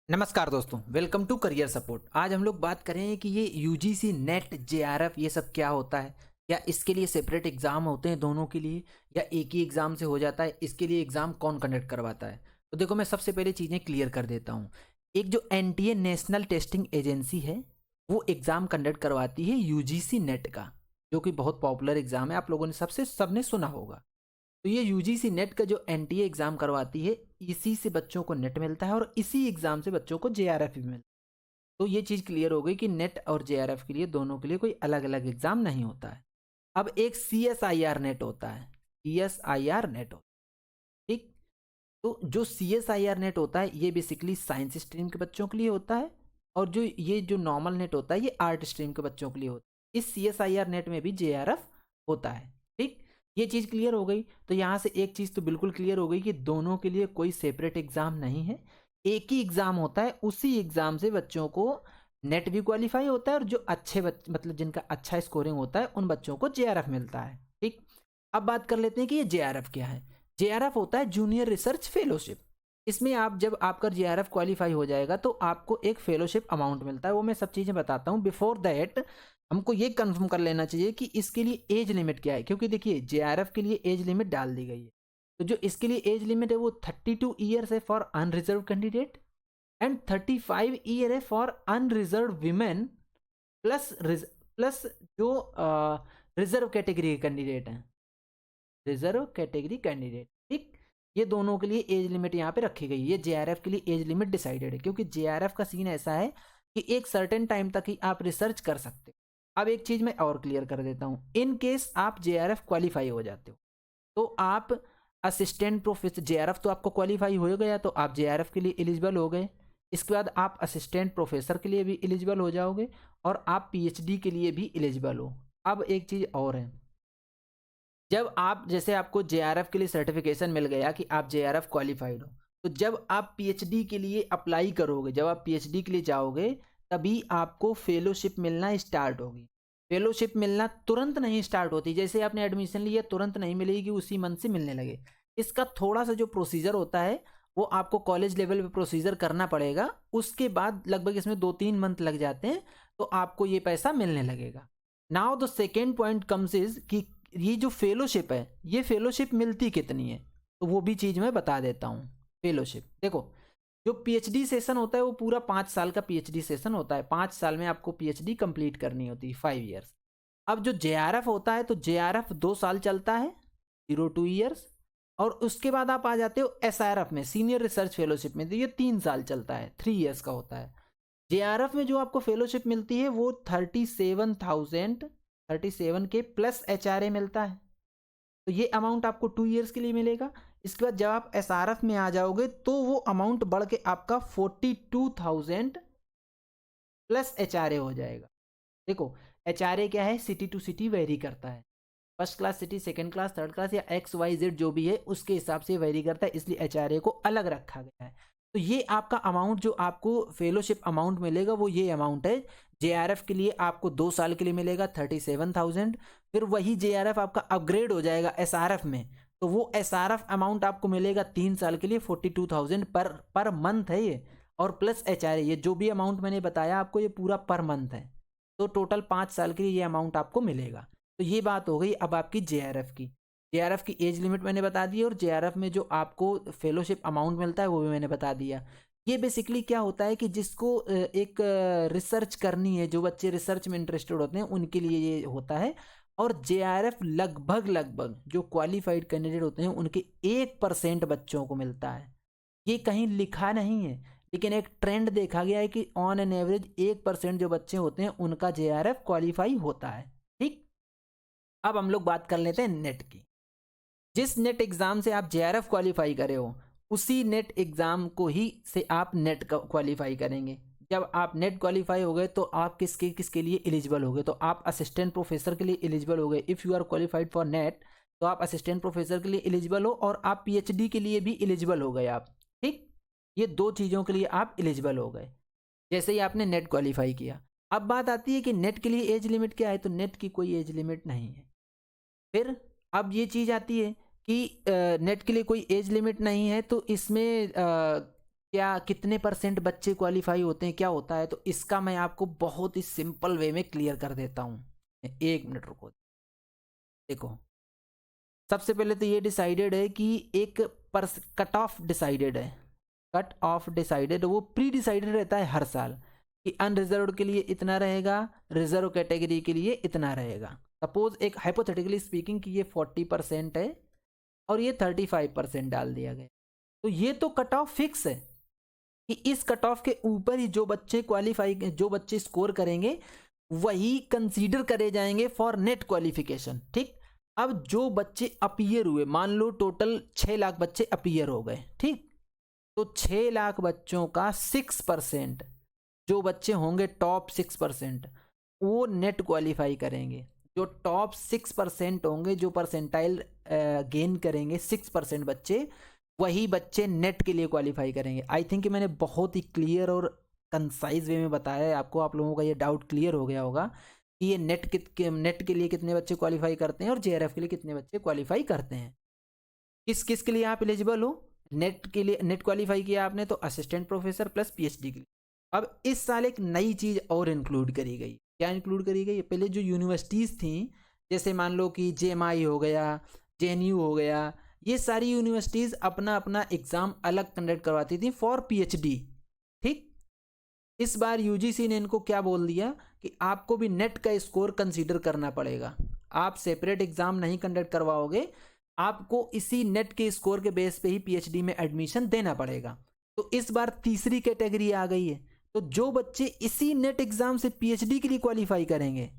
नमस्कार दोस्तों, welcome to career support. आज हम लोग बात करें कि ये यूजीसी नेट जेआरएफ ये सब क्या होता है। या इसके लिए सेपरेट एग्ज़ाम होते हैं दोनों के लिए, या एक ही एग्ज़ाम से हो जाता है। इसके लिए एग्ज़ाम कौन कंडक्ट करवाता है, तो देखो मैं सबसे पहले चीज़ें क्लियर कर देता हूँ। एक जो एनटीए नेशनल टेस्टिंग एजेंसी है, वो एग्ज़ाम कंडक्ट करवाती है यूजीसी नेट का, जो कि बहुत पॉपुलर एग्ज़ाम है। आप लोगों ने सबने सुना होगा। तो ये यूजीसी नेट का जो एनटीए एग्ज़ाम करवाती है, इसी से बच्चों को नेट मिलता है और इसी एग्ज़ाम से बच्चों को जेआरएफ भी मिलता है। तो ये चीज़ क्लियर हो गई कि नेट और जेआरएफ के लिए दोनों के लिए कोई अलग अलग एग्ज़ाम नहीं होता है। अब एक सीएसआईआर नेट होता है, सीएसआईआर नेट होता है, ठीक। तो जो सीएसआईआर नेट होता है ये बेसिकली साइंस स्ट्रीम के बच्चों के लिए होता है, और जो नॉर्मल नेट होता है ये आर्ट स्ट्रीम के बच्चों के लिए होता है। इस सीएसआईआर नेट में भी जेआरएफ होता है, ठीक। ये चीज़ क्लियर हो गई। तो यहाँ से एक चीज़ तो बिल्कुल क्लियर हो गई कि दोनों के लिए कोई सेपरेट एग्ज़ाम नहीं है, एक ही एग्ज़ाम होता है। उसी एग्ज़ाम से बच्चों को नेट भी क्वालिफाई होता है, और जो अच्छे मतलब जिनका अच्छा स्कोरिंग होता है उन बच्चों को जेआरएफ मिलता है, ठीक। अब बात कर लेते हैं कि ये जेआरएफ क्या है। जेआरएफ होता है जूनियर रिसर्च फेलोशिप। इसमें आप जब आपका जेआरएफ क्वालिफाई हो जाएगा तो आपको एक फेलोशिप अमाउंट मिलता है। वो मैं सब चीज़ें बताता हूँ। बिफोर दैट हमको ये कंफर्म कर लेना चाहिए कि इसके लिए एज लिमिट क्या है, क्योंकि देखिए जेआरएफ के लिए एज लिमिट डाल दी गई है। तो जो इसके लिए एज लिमिट है वो 32 ईयर्स है for unreserve candidate, and 35 year है फॉर अनरिजर्व वीमेन, प्लस जो रिजर्व कैटेगरी के कैंडिडेट हैं, रिजर्व कैटेगरी कैंडिडेट, ठीक। ये दोनों के लिए एज लिमिट यहाँ पे रखी गई है। ये जेआरएफ के लिए एज लिमिट डिसाइडेड है, क्योंकि जेआरएफ का सीन ऐसा है कि एक सर्टेन टाइम तक ही आप रिसर्च कर सकते हो। अब एक चीज़ मैं और क्लियर कर देता हूँ। इन केस आप जेआरएफ क्वालिफाई हो जाते हो तो आप असिस्टेंट प्रोफेसर, जेआरएफ तो आपको क्वालिफाई हो गया तो आप जेआरएफ के लिए एलिजिबल हो गए। इसके बाद आप असिस्टेंट प्रोफेसर के लिए भी एलिजिबल हो जाओगे, और आप पीएचडी के लिए भी एलिजिबल हो। अब एक चीज़ और है, जब आप जैसे आपको जेआरएफ के लिए सर्टिफिकेशन मिल गया कि आप जेआरएफ क्वालिफाइड हो, तो जब आप पीएचडी के लिए अप्लाई करोगे, जब आप पीएचडी के लिए जाओगे, तभी आपको फेलोशिप मिलना स्टार्ट होगी। फेलोशिप मिलना तुरंत नहीं स्टार्ट होती। जैसे आपने एडमिशन लिया तुरंत नहीं मिलेगी कि उसी मंथ से मिलने लगे। इसका थोड़ा सा जो प्रोसीजर होता है वो आपको कॉलेज लेवल पे प्रोसीजर करना पड़ेगा। उसके बाद लगभग इसमें 2-3 मंथ लग जाते हैं, तो आपको ये पैसा मिलने लगेगा। Now the second point comes is कि ये जो फेलोशिप है, ये फेलोशिप मिलती कितनी है, तो वो भी चीज़ मैं बता देता हूँ। फेलोशिप देखो, जो पीएचडी सेशन होता है वो पूरा 5 साल का पीएचडी सेशन होता है। 5 साल में आपको पीएचडी कंप्लीट करनी होती है, 5 ईयर्स। अब जो जेआरएफ होता है, तो जेआरएफ 2 साल चलता है, 0 to 2 ईयर्स। और उसके बाद आप आ जाते हो एसआरएफ में, सीनियर रिसर्च फेलोशिप में, तो ये 3 साल चलता है, 3 ईयर्स का होता है। जेआरएफ में जो आपको फेलोशिप मिलती है वो 37 के प्लस एचआरए मिलता है। तो ये अमाउंट आपको 2 ईयर्स के लिए मिलेगा। इसके बाद जब आप एसआरएफ में आ जाओगे तो वो अमाउंट बढ़ के आपका 42,000 प्लस एचआरए हो जाएगा। देखो, एचआरए क्या है, सिटी टू सिटी वेरी करता है। First class city, second class, third class, या XYZ जो भी है उसके हिसाब से वेरी करता है, इसलिए एचआरए को अलग रखा गया है। तो ये आपका अमाउंट जो आपको फेलोशिप अमाउंट मिलेगा वो ये अमाउंट है। जेआरएफ के लिए आपको 2 साल के लिए मिलेगा 37,000। फिर वही जेआरएफ आपका अपग्रेड हो जाएगा एसआरएफ में, तो वो एसआरएफ अमाउंट आपको मिलेगा 3 साल के लिए 42,000 पर मंथ है ये। और प्लस एचआरए, ये जो भी अमाउंट मैंने बताया आपको ये पूरा पर मंथ है। तो टोटल 5 साल के लिए ये अमाउंट आपको मिलेगा। तो ये बात हो गई अब आपकी जेआरएफ की। जेआरएफ की एज लिमिट मैंने बता दी, और जेआरएफ में जो आपको फेलोशिप अमाउंट मिलता है वो भी मैंने बता दिया। ये बेसिकली क्या होता है कि जिसको एक रिसर्च करनी है, जो बच्चे रिसर्च में इंटरेस्टेड होते हैं उनके लिए ये होता है। और जेआरएफ लगभग लगभग जो क्वालिफाइड कैंडिडेट होते हैं उनके 1% बच्चों को मिलता है। ये कहीं लिखा नहीं है, लेकिन एक ट्रेंड देखा गया है कि ऑन एन एवरेज 1% जो बच्चे होते हैं उनका जेआरएफ क्वालिफाई होता है, ठीक। अब हम लोग बात कर लेते हैं नेट की। जिस नेट एग्जाम से आप जेआरएफ क्वालिफाई करे हो, उसी नेट एग्जाम को ही से आप नेट क्वालिफाई करेंगे। जब आप नेट क्वालिफाई हो गए तो आप किसके किसके लिए एलिजिबल हो गए, तो आप असिस्टेंट प्रोफेसर के लिए एलिजिबल हो गए। If you are qualified for NET तो आप असिस्टेंट प्रोफेसर के लिए एलिजिबल हो, और आप पीएचडी के लिए भी एलिजिबल हो गए आप, ठीक। ये 2 चीज़ों के लिए आप एलिजिबल हो गए जैसे ही आपने नेट क्वालिफाई किया। अब बात आती है कि नेट के लिए एज लिमिट क्या है, तो नेट की कोई एज लिमिट नहीं है। फिर अब ये चीज़ आती है कि नेट के लिए कोई एज लिमिट नहीं है, तो इसमें क्या कितने % बच्चे क्वालिफाई होते हैं, क्या होता है, तो इसका मैं आपको बहुत ही सिंपल वे में क्लियर कर देता हूँ। 1 मिनट रुको। देखो, सबसे पहले तो ये डिसाइडेड है कि एक कट ऑफ डिसाइडेड है, कट ऑफ डिसाइडेड, वो प्री डिसाइडेड रहता है हर साल कि अनरिजर्व के लिए इतना रहेगा, रिजर्व कैटेगरी के लिए इतना रहेगा। सपोज एक हाइपोथेटिकली स्पीकिंग कि ये 40% है और ये 35% डाल दिया गया, तो ये तो कट ऑफ फिक्स है कि इस कट ऑफ के ऊपर ही जो बच्चे क्वालिफाई, जो बच्चे स्कोर करेंगे वही कंसीडर करे जाएंगे फॉर नेट क्वालिफिकेशन। ठीक, अब जो बच्चे अपीयर हुए, मान लो टोटल 6 लाख बच्चे अपीयर हो गए, ठीक, तो 6 लाख बच्चों का 6%, जो बच्चे होंगे टॉप 6%, वो नेट क्वालिफाई करेंगे। जो टॉप 6% होंगे, जो परसेंटाइल गेन करेंगे 6% बच्चे, वही बच्चे नेट के लिए क्वालिफाई करेंगे। आई थिंक मैंने बहुत ही क्लियर और कंसाइज वे में बताया है आपको। आप लोगों का ये डाउट क्लियर हो गया होगा कि ये नेट के लिए कितने बच्चे क्वालिफाई करते हैं और जेआरएफ के लिए कितने बच्चे क्वालिफाई करते हैं। किस किस के लिए आप एलिजिबल हो नेट के लिए? नेट क्वालिफाई किया आपने तो असिस्टेंट प्रोफेसर प्लस पीएचडी के लिए। अब इस साल एक नई चीज़ और इंक्लूड करी गई। क्या इंक्लूड करी गई? पहले जो यूनिवर्सिटीज़ थी, जैसे मान लो कि जेएमआई हो गया, जेएनयू हो गया, ये सारी यूनिवर्सिटीज़ अपना अपना एग्ज़ाम अलग कंडक्ट करवाती थी फॉर पीएचडी। ठीक, इस बार यूजीसी ने इनको क्या बोल दिया कि आपको भी नेट का स्कोर कंसीडर करना पड़ेगा। आप सेपरेट एग्ज़ाम नहीं कंडक्ट करवाओगे, आपको इसी नेट के स्कोर के बेस पे ही पीएचडी में एडमिशन देना पड़ेगा। तो इस बार तीसरी कैटेगरी आ गई है। तो जो बच्चे इसी नेट एग्ज़ाम से पीएचडी के लिए क्वालिफाई करेंगे,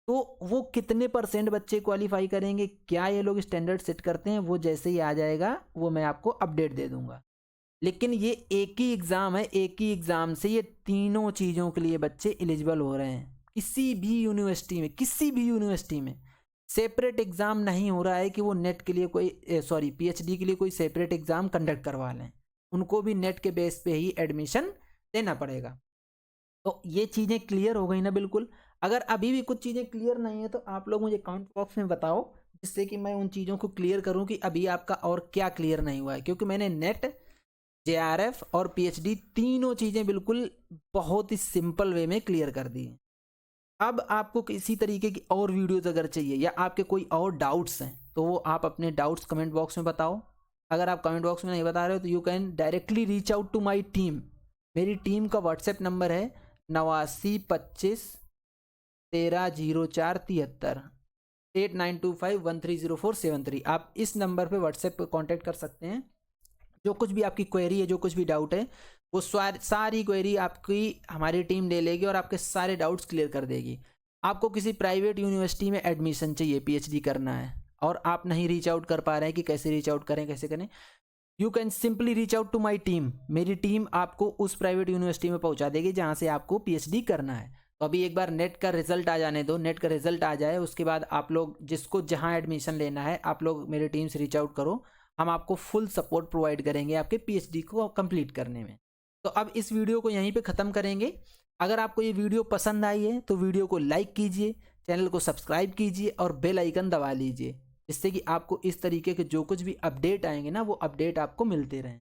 तो वो कितने % बच्चे क्वालिफाई करेंगे, क्या ये लोग स्टैंडर्ड सेट करते हैं, वो जैसे ही आ जाएगा वो मैं आपको अपडेट दे दूंगा। लेकिन ये एक ही एग्ज़ाम है, एक ही एग्ज़ाम से ये तीनों चीज़ों के लिए बच्चे एलिजिबल हो रहे हैं। किसी भी यूनिवर्सिटी में सेपरेट एग्ज़ाम नहीं हो रहा है कि वो नेट के लिए कोई पीएचडी के लिए कोई सेपरेट एग्ज़ाम कंडक्ट करवा लें। उनको भी नेट के बेस पे ही एडमिशन देना पड़ेगा। तो ये चीज़ें क्लियर हो गई ना बिल्कुल। अगर अभी भी कुछ चीज़ें क्लियर नहीं है तो आप लोग मुझे कमेंट बॉक्स में बताओ, जिससे कि मैं उन चीज़ों को क्लियर करूं कि अभी आपका और क्या क्लियर नहीं हुआ है। क्योंकि मैंने नेट, जेआरएफ और पीएचडी तीनों चीज़ें बिल्कुल बहुत ही सिंपल वे में क्लियर कर दी। अब आपको किसी तरीके की और वीडियोस अगर चाहिए या आपके कोई और डाउट्स हैं तो वो आप अपने डाउट्स कमेंट बॉक्स में बताओ। अगर आप कमेंट बॉक्स में नहीं बता रहे हो तो you can directly reach out to my team. मेरी टीम का व्हाट्सएप नंबर है 8925 130473 8925130473। आप इस नंबर पे व्हाट्सएप पे कांटेक्ट कर सकते हैं। जो कुछ भी आपकी क्वेरी है, जो कुछ भी डाउट है, वो सारी क्वेरी आपकी हमारी टीम ले लेगी और आपके सारे डाउट्स क्लियर कर देगी। आपको किसी प्राइवेट यूनिवर्सिटी में एडमिशन चाहिए, पीएचडी करना है और आप नहीं रीच आउट कर पा रहे हैं कि कैसे रीच आउट करें, कैसे करें, you can simply reach out to my team. मेरी टीम आपको उस प्राइवेट यूनिवर्सिटी में पहुंचा देगी जहां से आपको पीएचडी करना है। तो अभी एक बार नेट का रिजल्ट आ जाने दो, नेट का रिजल्ट आ जाए, उसके बाद आप लोग जिसको जहां एडमिशन लेना है आप लोग मेरी टीम से रीच आउट करो। हम आपको फुल सपोर्ट प्रोवाइड करेंगे आपके पीएचडी को कंप्लीट करने में। तो अब इस वीडियो को यहीं पे ख़त्म करेंगे। अगर आपको ये वीडियो पसंद आई है तो वीडियो को लाइक कीजिए, चैनल को सब्सक्राइब कीजिए और बेल आइकन दबा लीजिए, जिससे कि आपको इस तरीके के जो कुछ भी अपडेट आएंगे ना, वो अपडेट आपको मिलते रहें।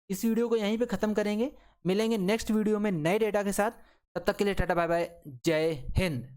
इस वीडियो को यहीं पे ख़त्म करेंगे, मिलेंगे नेक्स्ट वीडियो में नए डेटा के साथ। तब तक के लिए टाटा बाय बाय, जय हिंद।